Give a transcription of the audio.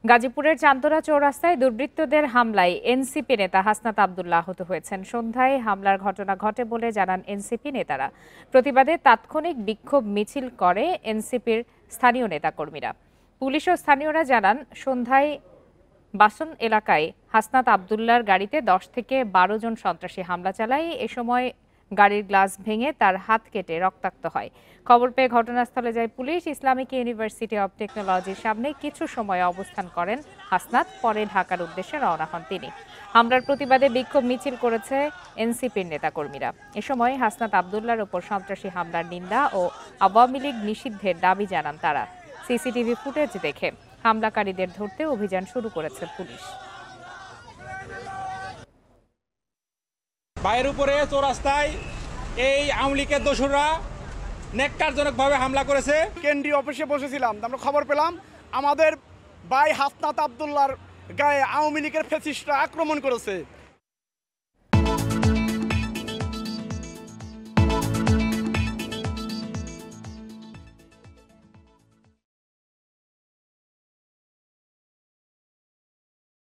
গাজীপুরের চান্দরা চৌরাস্তায় দুর্বৃত্তদের হামলায় এনসিপি নেতা হাসনাত আব্দুল্লাহ আহত হয়েছেন। সন্ধ্যায় হামলার ঘটনা ঘটে বলে জানান এনসিপি নেতারা। প্রতিবাদে তাৎক্ষণিক বিক্ষোভ মিছিল করে এনসিপির স্থানীয় নেতাকর্মীরা। পুলিশ ও স্থানীয়রা জানান, সন্ধ্যায় বাসন এলাকায় হাসনাত আব্দুল্লাহর গাড়িতে 10 থেকে 12 জন সন্ত্রাসী হামলা চালায়। এ সময় গাড়ির গ্লাস ভেঙে তার হাত কেটে রক্তাক্ত হয়। খবর পেয়ে ঘটনাস্থলে যায় পুলিশ। ইসলামিক ইউনিভার্সিটি অব টেকনোলজির সামনে কিছু সময় অবস্থান করেন হাসনাত, পরে ঢাকার উদ্দেশ্যে রওনা হন তিনি। হামলার প্রতিবাদে বিক্ষোভ মিছিল করেছে এনসিপির নেতাকর্মীরা। এ সময় হাসনাত আব্দুল্লাহর ওপর সন্ত্রাসী হামলার নিন্দা ও আওয়ামী লীগ নিষিদ্ধের দাবি জানান তারা। সিসিটিভি ফুটেজ দেখে হামলাকারীদের ধরতে অভিযান শুরু করেছে পুলিশ। ভাইয়ের উপরে চৌরাস্তায় এই আওয়ামী লীগের দোসররা নেককারজনকভাবে হামলা করেছে। কেন্দ্রীয় অফিসে বসেছিলাম, আমরা খবর পেলাম আমাদের ভাই হাসনাত আব্দুল্লাহর গায়ে আওয়ামী লীগের ফ্যাসিস্টরা আক্রমণ করেছে।